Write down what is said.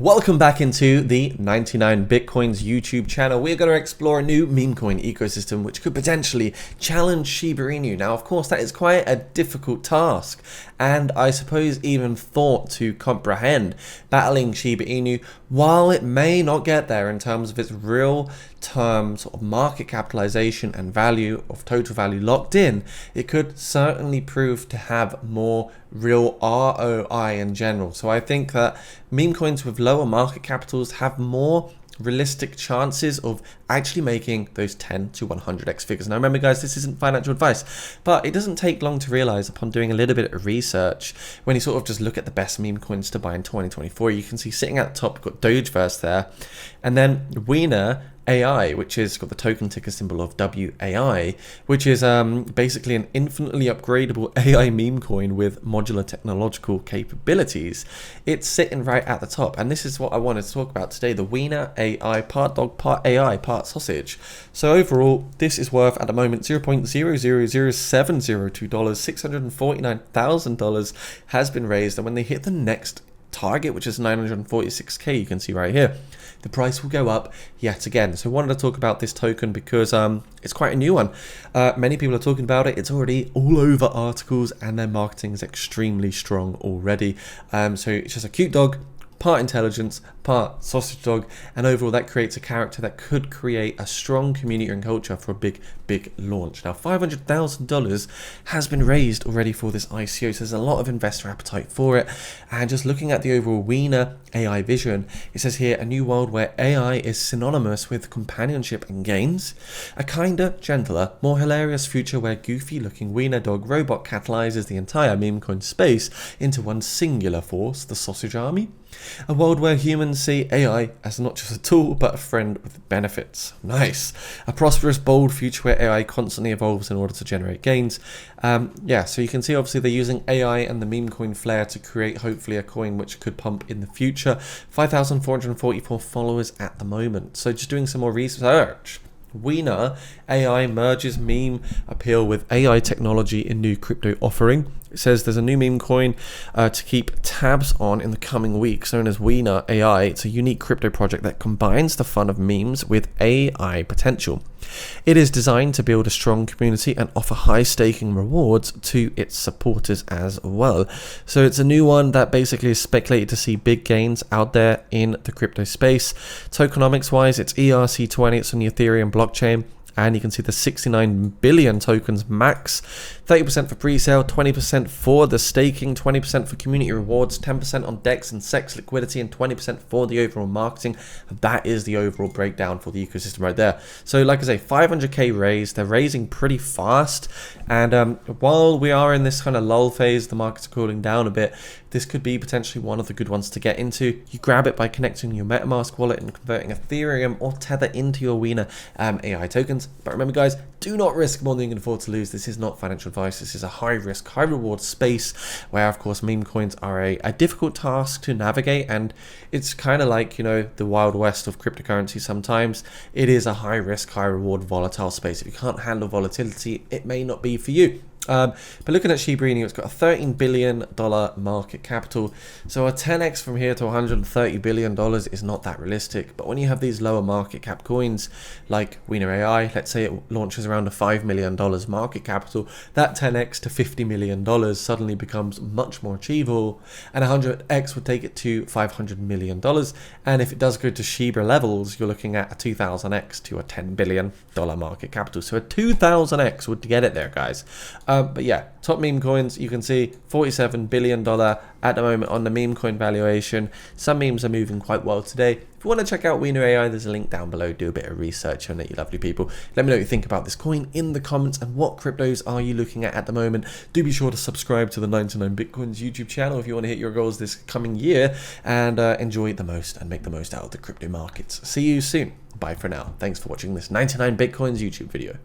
Welcome back into the 99 Bitcoins YouTube channel. We're going to explore a new meme coin ecosystem which could potentially challenge Shiba Inu. Now, of course, that is quite a difficult task and I suppose even thought to comprehend. Battling Shiba Inu, while it may not get there in terms of its real term sort of market capitalization and value of total value locked in, it could certainly prove to have more real ROI in general. So I think that meme coins with lower market capitals have more realistic chances of actually making those 10 to 100x figures. Now remember guys, this isn't financial advice, but it doesn't take long to realize upon doing a little bit of research, when you sort of just look at the best meme coins to buy in 2024, you can see sitting at the top, you've got Dogeverse there, and then WIA AI, which has got the token ticker symbol of WAI, which is basically an infinitely upgradable AI meme coin with modular technological capabilities. It's sitting right at the top, and this is what I wanted to talk about today, the WIA AI, part dog, part AI, part sausage. So overall, this is worth at the moment $0.000702, $649,000 has been raised, and when they hit the next target, which is 946k, you can see right here, the price will go up yet again. So I wanted to talk about this token because it's quite a new one. Many people are talking about it. It's already all over articles and their marketing is extremely strong already. So it's just a cute dog, part intelligence, part sausage dog, and overall that creates a character that could create a strong community and culture for a big launch. Now $500,000 has been raised already for this ICO, so there's a lot of investor appetite for it. And just looking at the overall WIA AI vision, it says here, a new world where AI is synonymous with companionship and games, a kinder, gentler, more hilarious future where goofy looking WIA dog robot catalyzes the entire meme coin space into one singular force, the sausage army. A world where humans see AI as not just a tool, but a friend with benefits. Nice. A prosperous, bold future where AI constantly evolves in order to generate gains. Yeah, so you can see obviously they're using AI and the meme coin flair to create hopefully a coin which could pump in the future. 5,444 followers at the moment. So just doing some more research. WIA AI merges meme appeal with AI technology in new crypto offering. It says there's a new meme coin to keep tabs on in the coming weeks, known as WIA AI. It's a unique crypto project that combines the fun of memes with AI potential. It is designed to build a strong community and offer high staking rewards to its supporters as well. So it's a new one that basically is speculated to see big gains out there in the crypto space. Tokenomics wise, it's ERC20, it's on the Ethereum blockchain. And you can see the 69 billion tokens max, 30% for pre-sale, 20% for the staking, 20% for community rewards, 10% on DEX and SEX liquidity, and 20% for the overall marketing. That is the overall breakdown for the ecosystem right there. So like I say, 500k raised, they're raising pretty fast. And while we are in this kind of lull phase, the market's cooling down a bit, this could be potentially one of the good ones to get into. You grab it by connecting your MetaMask wallet and converting Ethereum or Tether into your WIA AI tokens. But remember guys, do not risk more than you can afford to lose. This is not financial advice. This is a high risk, high reward space where of course meme coins are a difficult task to navigate, and it's kind of like, you know, the wild west of cryptocurrency. Sometimes it is a high risk, high reward, volatile space. If you can't handle volatility, it may not be for you. But looking at Shiba Inu, it's got a $13 billion market capital. So a 10x from here to $130 billion is not that realistic. But when you have these lower market cap coins like WIA AI, let's say it launches around a $5 million market capital, that 10x to $50 million suddenly becomes much more achievable. And 100x would take it to $500 million. And if it does go to Shiba levels, you're looking at a 2000x to a $10 billion market capital. So a 2000x would get it there, guys. But yeah, top meme coins, you can see $47 billion at the moment on the meme coin valuation. Some memes are moving quite well today. If you want to check out WIA AI, there's a link down below. Do a bit of research on it, you lovely people. Let me know what you think about this coin in the comments, and what cryptos are you looking at the moment. Do be sure to subscribe to the 99 Bitcoins YouTube channel if you want to hit your goals this coming year and enjoy the most and make the most out of the crypto markets. See you soon. Bye for now. Thanks for watching this 99 Bitcoins YouTube video.